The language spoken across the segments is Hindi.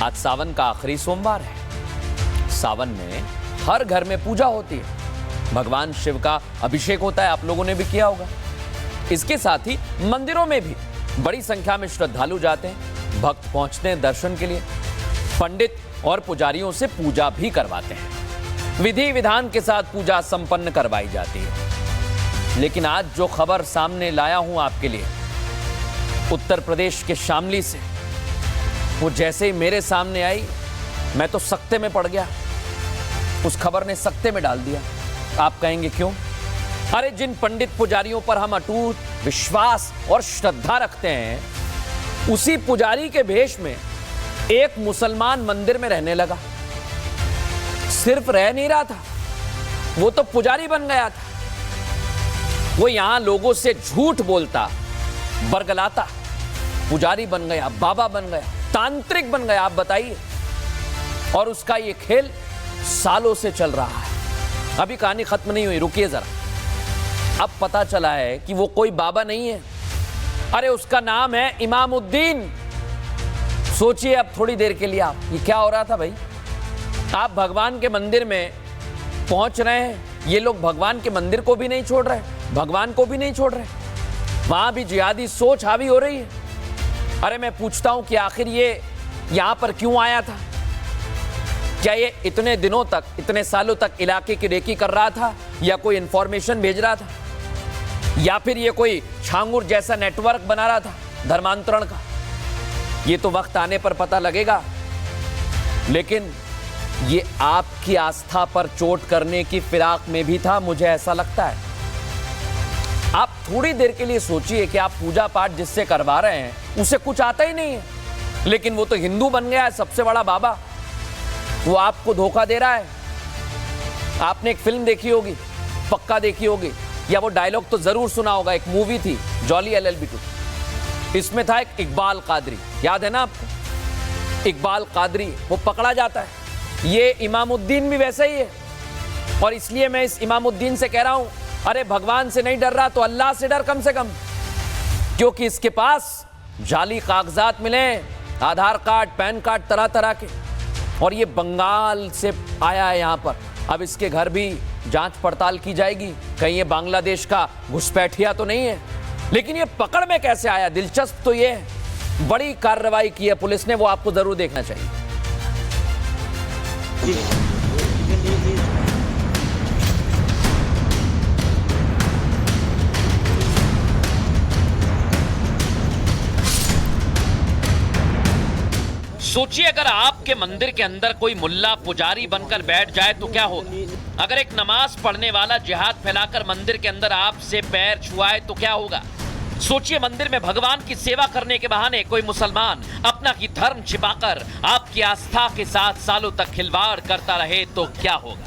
आज सावन का आखिरी सोमवार है। सावन में हर घर में पूजा होती है, भगवान शिव का अभिषेक होता है, आप लोगों ने भी किया होगा। इसके साथ ही मंदिरों में भी बड़ी संख्या में श्रद्धालु जाते हैं, भक्त पहुंचते हैं दर्शन के लिए, पंडित और पुजारियों से पूजा भी करवाते हैं, विधि विधान के साथ पूजा संपन्न करवाई जाती है। लेकिन आज जो खबर सामने लाया हूं आपके लिए, उत्तर प्रदेश के शामली से, वो जैसे ही मेरे सामने आई मैं तो सकते में पड़ गया। उस खबर ने सकते में डाल दिया। आप कहेंगे क्यों? अरे जिन पंडित पुजारियों पर हम अटूट विश्वास और श्रद्धा रखते हैं, उसी पुजारी के भेष में एक मुसलमान मंदिर में रहने लगा। सिर्फ रह नहीं रहा था, वो तो पुजारी बन गया था। वो यहां लोगों से झूठ बोलता, बरगलाता, पुजारी बन गया, बाबा बन गया, तांत्रिक बन गया। आप बताइए। और उसका ये खेल सालों से चल रहा है। अभी कहानी खत्म नहीं हुई, रुकिए जरा। अब पता चला है कि वो कोई बाबा नहीं है, अरे उसका नाम है इमामुद्दीन। सोचिए अब थोड़ी देर के लिए आप, ये क्या हो रहा था भाई? आप भगवान के मंदिर में पहुंच रहे हैं, ये लोग भगवान के मंदिर को भी नहीं छोड़ रहे, भगवान को भी नहीं छोड़ रहे, वहां भी जिहादी सोच हावी हो रही है। अरे मैं पूछता हूं कि आखिर ये यहां पर क्यों आया था? क्या ये इतने दिनों तक, इतने सालों तक इलाके की रेकी कर रहा था, या कोई इंफॉर्मेशन भेज रहा था, या फिर ये कोई छांगुर जैसा नेटवर्क बना रहा था धर्मांतरण का? ये तो वक्त आने पर पता लगेगा। लेकिन ये आपकी आस्था पर चोट करने की फिराक में भी था, मुझे ऐसा लगता है। आप थोड़ी देर के लिए सोचिए कि आप पूजा पाठ जिससे करवा रहे हैं उसे कुछ आता ही नहीं है, लेकिन वो तो हिंदू बन गया है, सबसे बड़ा बाबा। वो आपको धोखा दे रहा है। आपने एक फिल्म देखी होगी, पक्का देखी होगी, या वो डायलॉग तो जरूर सुना होगा। एक मूवी थी जॉली LLB 2, इसमें था एक इकबाल कादरी, याद है ना आपको? इकबाल कादरी वो पकड़ा जाता है। ये इमामुद्दीन भी वैसा ही है। और इसलिए मैं इस इमामुद्दीन से कह रहा हूं, अरे भगवान से नहीं डर रहा तो अल्लाह से डर कम से कम, क्योंकि इसके पास जाली कागजात मिले, आधार कार्ड, पैन कार्ड, तरह तरह के। और ये बंगाल से आया है यहां पर। अब इसके घर भी जांच पड़ताल की जाएगी, कहीं ये बांग्लादेश का घुसपैठिया तो नहीं है। लेकिन ये पकड़ में कैसे आया, दिलचस्प तो ये है। बड़ी कार्रवाई की है पुलिस ने, वो आपको जरूर देखना चाहिए। सोचिए अगर आपके मंदिर के अंदर कोई मुल्ला पुजारी बनकर बैठ जाए तो क्या होगा? अगर एक नमाज पढ़ने वाला जिहाद फैलाकर मंदिर के अंदर आपसे पैर छुआए तो क्या होगा? सोचिए मंदिर में भगवान की सेवा करने के बहाने कोई मुसलमान अपना ही धर्म छिपाकर आपकी आस्था के साथ सालों तक खिलवाड़ करता रहे तो क्या होगा?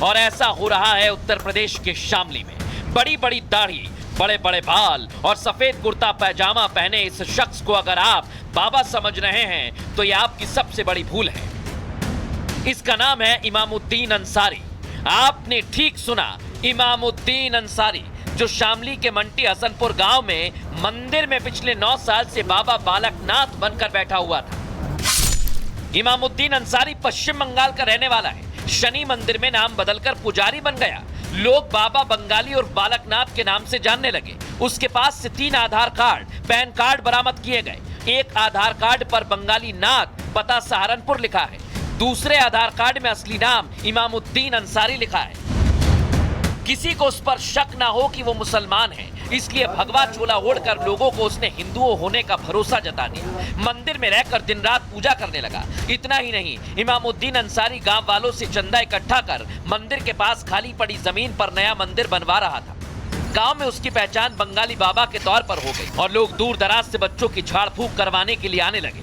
और ऐसा हो रहा है उत्तर प्रदेश के शामली में। बड़ी बड़ी दाढ़ी, बड़े बड़े बाल और सफेद कुर्ता पैजामा पहने इस शख्स को अगर आप बाबा समझ रहे हैं तो यह आपकी सबसे बड़ी भूल है। इसका नाम है इमामुद्दीन अंसारी। आपने ठीक सुना, इमामुद्दीन अंसारी, जो शामली के मंटी हसनपुर गांव में मंदिर में पिछले 9 साल से बाबा बालकनाथ बनकर बैठा हुआ था। इमामुद्दीन अंसारी पश्चिम बंगाल का रहने वाला है। शनि मंदिर में नाम बदलकर पुजारी बन गया। लोग बाबा बंगाली और बालकनाथ के नाम से जानने लगे। उसके पास से 3 आधार कार्ड, पैन कार्ड बरामद किए गए। एक आधार कार्ड पर बंगाली नाथ, पता सहारनपुर लिखा है। दूसरे आधार कार्ड में असली नाम इमामुद्दीन अंसारी लिखा है। किसी को उस पर शक ना हो कि वो मुसलमान है, इसलिए भगवा चोला ओढ़कर लोगों को उसने हिंदुओं होने का भरोसा जता दिया। मंदिर में रहकर दिन रात पूजा करने लगा। इतना ही नहीं, इमामुद्दीन अंसारी गांव वालों से चंदा इकट्ठा कर मंदिर के पास खाली पड़ी जमीन पर नया मंदिर बनवा रहा था। गांव में उसकी पहचान बंगाली बाबा के तौर पर हो गई और लोग दूर दराज से बच्चों की झाड़ फूंक करवाने के लिए आने लगे।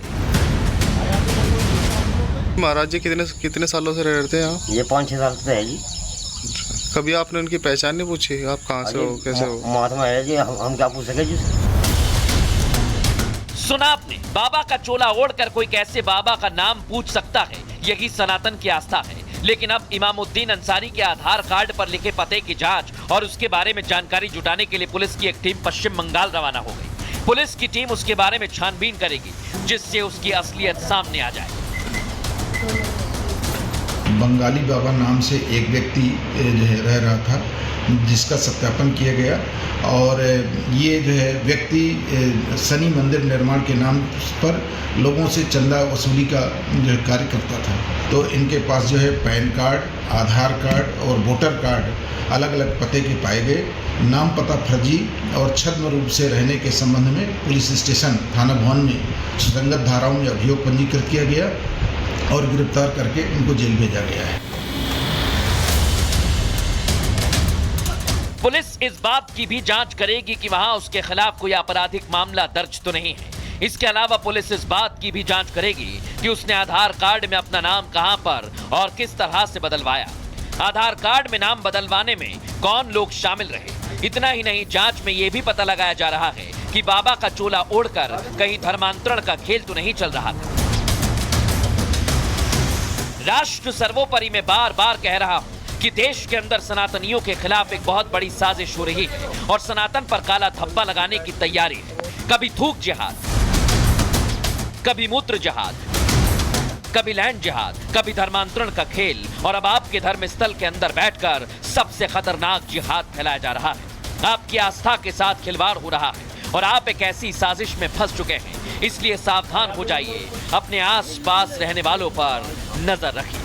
महाराज जी कितने सालों से रहते हैं यहाँ? ये 5-6 साल से है जी। कभी आपने उनकी पहचान नहीं पूछी, आप कहाँ से हो, कैसे हो? महात्मा है जी, हम क्या पूछ सके जी? सुना आपने, बाबा का चोला ओढ़कर कोई कैसे बाबा का नाम पूछ सकता है? यही सनातन की आस्था है। लेकिन अब इमामुद्दीन अंसारी के आधार कार्ड पर लिखे पते की जांच और उसके बारे में जानकारी जुटाने के लिए पुलिस की एक टीम पश्चिम बंगाल रवाना हो गई। पुलिस की टीम उसके बारे में छानबीन करेगी, जिससे उसकी असलियत सामने आ जाए। बंगाली बाबा नाम से एक व्यक्ति जो है रह रहा था, जिसका सत्यापन किया गया, और ये जो है व्यक्ति शनि मंदिर निर्माण के नाम पर लोगों से चंदा वसूली का जो है कार्य करता था। तो इनके पास जो है पैन कार्ड, आधार कार्ड और वोटर कार्ड अलग अलग पते के पाए गए। नाम पता फर्जी और छद्म रूप से रहने के संबंध में पुलिस स्टेशन थाना भवन में सुसंगत धाराओं में अभियोग पंजीकृत किया गया और गिरफ्तार करके उनको जेल भेजा गया है। पुलिस इस बात की भी जांच करेगी कि वहां उसके खिलाफ कोई आपराधिक मामला दर्ज तो नहीं है। इसके अलावा पुलिस इस बात की भी जांच करेगी कि उसने आधार कार्ड में अपना नाम कहां पर और किस तरह से बदलवाया। आधार कार्ड में नाम बदलवाने में कौन लोग शामिल रहे। इतना ही नहीं, जांच में यह भी पता लगाया जा रहा है कि बाबा का चोला ओढ़कर कहीं धर्मांतरण का खेल तो नहीं चल रहा था। राष्ट्र सर्वोपरि में बार बार कह रहा हूं कि देश के अंदर सनातनियों के खिलाफ एक बहुत बड़ी साजिश हो रही है और सनातन पर काला धब्बा लगाने की तैयारी है। कभी थूक जिहाद, कभी मूत्र जिहाद, कभी लैंड जिहाद, कभी धर्मांतरण का खेल, और अब आपके धर्म स्थल के अंदर बैठकर सबसे खतरनाक जिहाद फैलाया जा रहा है। आपकी आस्था के साथ खिलवाड़ हो रहा है और आप एक ऐसी साजिश में फंस चुके हैं। इसलिए सावधान हो जाइए, अपने आसपास रहने वालों पर नजर रखिए।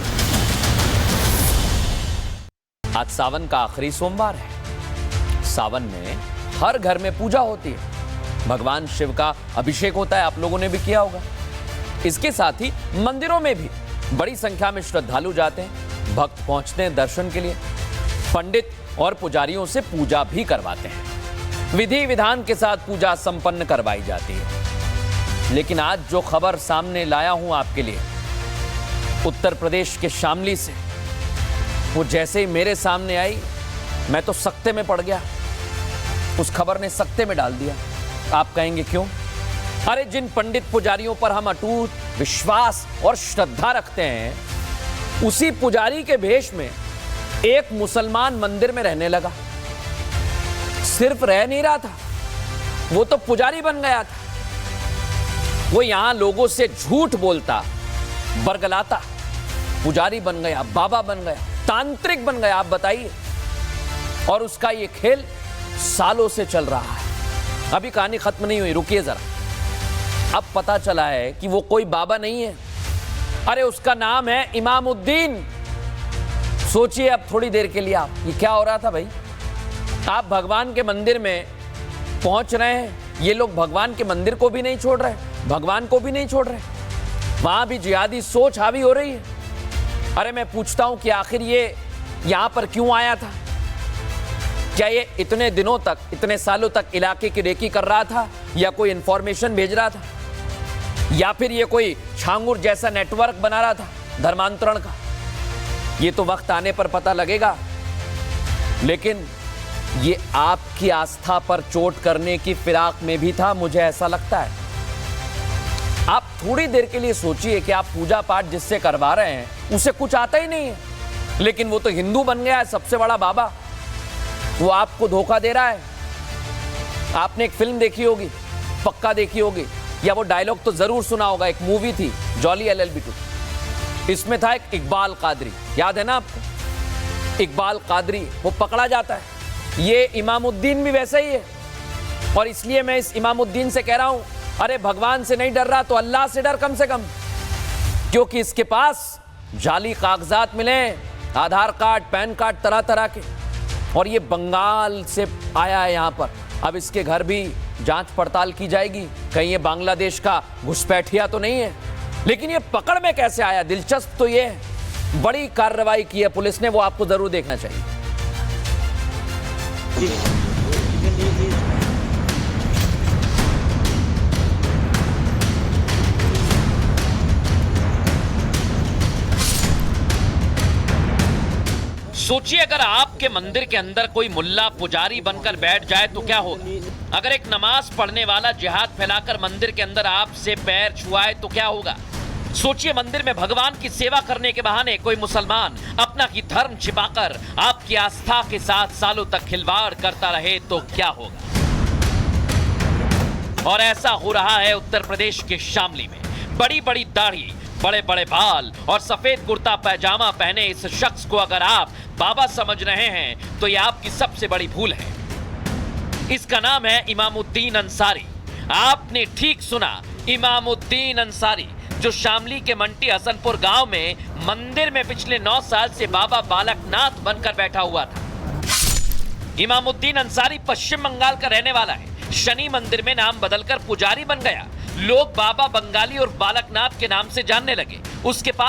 आज सावन का आखिरी सोमवार है। सावन में हर घर में पूजा होती है, भगवान शिव का अभिषेक होता है, आप लोगों ने भी किया होगा। इसके साथ ही मंदिरों में भी बड़ी संख्या में श्रद्धालु जाते हैं, भक्त पहुंचते हैं दर्शन के लिए, पंडित और पुजारियों से पूजा भी करवाते हैं। विधि विधान के साथ पूजा संपन्न करवाई जाती है। लेकिन आज जो खबर सामने लाया हूं आपके लिए, उत्तर प्रदेश के शामली से, वो जैसे ही मेरे सामने आई मैं तो सकते में पड़ गया। उस खबर ने सकते में डाल दिया। आप कहेंगे क्यों? अरे जिन पंडित पुजारियों पर हम अटूट विश्वास और श्रद्धा रखते हैं, उसी पुजारी के भेष में एक मुसलमान मंदिर में रहने लगा। सिर्फ रह नहीं रहा था, वो तो पुजारी बन गया था। वो यहां लोगों से झूठ बोलता, बरगलाता, पुजारी बन गया, बाबा बन गया, तांत्रिक बन गया। आप बताइए। और उसका ये खेल सालों से चल रहा है। अभी कहानी खत्म नहीं हुई, रुकिए जरा। अब पता चला है कि वो कोई बाबा नहीं है, अरे उसका नाम है इमामुद्दीन। सोचिए अब थोड़ी देर के लिए, आप ये क्या हो रहा था भाई? आप भगवान के मंदिर में पहुंच रहे हैं, ये लोग भगवान के मंदिर को भी नहीं छोड़ रहे, भगवान को भी नहीं छोड़ रहे, वहां भी जिहादी सोच हावी हो रही है। अरे मैं पूछता हूं कि आखिर ये यहां पर क्यों आया था? क्या ये इतने दिनों तक, इतने सालों तक इलाके की रेकी कर रहा था, या कोई इंफॉर्मेशन भेज रहा था, या फिर ये कोई छांगुर जैसा नेटवर्क बना रहा था धर्मांतरण का? ये तो वक्त आने पर पता लगेगा। लेकिन ये आपकी आस्था पर चोट करने की फिराक में भी था, मुझे ऐसा लगता है। आप थोड़ी देर के लिए सोचिए कि आप पूजा पाठ जिससे करवा रहे हैं उसे कुछ आता ही नहीं है, लेकिन वो तो हिंदू बन गया है, सबसे बड़ा बाबा। वो आपको धोखा दे रहा है। आपने एक फिल्म देखी होगी, पक्का देखी होगी, या वो डायलॉग तो जरूर सुना होगा। एक मूवी थी जॉली LLB 2, इसमें था एक इकबाल कादरी, याद है ना आपको? इकबाल कादरी वो पकड़ा जाता है। ये इमामुद्दीन भी वैसा ही है। और इसलिए मैं इस इमामुद्दीन से कह रहा हूं, अरे भगवान से नहीं डर रहा तो अल्लाह से डर कम से कम, क्योंकि इसके पास जाली कागजात मिले, आधार कार्ड, पैन कार्ड, तरह तरह के, और ये बंगाल से आया है यहां पर। अब इसके घर भी जांच पड़ताल की जाएगी, कहीं ये बांग्लादेश का घुसपैठिया तो नहीं है। लेकिन ये पकड़ में कैसे आया, दिलचस्प तो ये है। बड़ी कार्रवाई की है पुलिस ने, वो आपको जरूर देखना चाहिए। सोचिए अगर आपके मंदिर के अंदर कोई मुल्ला पुजारी बनकर बैठ जाए तो क्या होगा? अगर एक नमाज पढ़ने वाला जिहाद फैलाकर मंदिर के अंदर आपसे पैर छुआए तो क्या होगा? सोचिए मंदिर में भगवान की सेवा करने के बहाने कोई मुसलमान अपना ही धर्म छिपाकर आपकी आस्था के साथ सालों तक खिलवाड़ करता रहे तो क्या होगा? और ऐसा हो रहा है उत्तर प्रदेश के शामली में। बड़ी बड़ी दाढ़ी, बड़े बड़े बाल और सफेद कुर्ता पैजामा पहने इस शख्स को अगर आप बाबा समझ रहे हैं तो यह आपकी सबसे बड़ी भूल है। इसका नाम है इमामुद्दीन अंसारी। आपने ठीक सुना, इमामुद्दीन अंसारी, जो शामली के मंटी हसनपुर गांव में मंदिर में पिछले 9 साल से बाबा बालकनाथ बनकर बैठा हुआ था। इमामुद्दीन अंसारी पश्चिम बंगाल का रहने वाला है। शनि मंदिर में नाम बदलकर पुजारी बन गया। लोग बाबा बंगाली और बालकनाथ के नाम से जानने लगे। उसके पास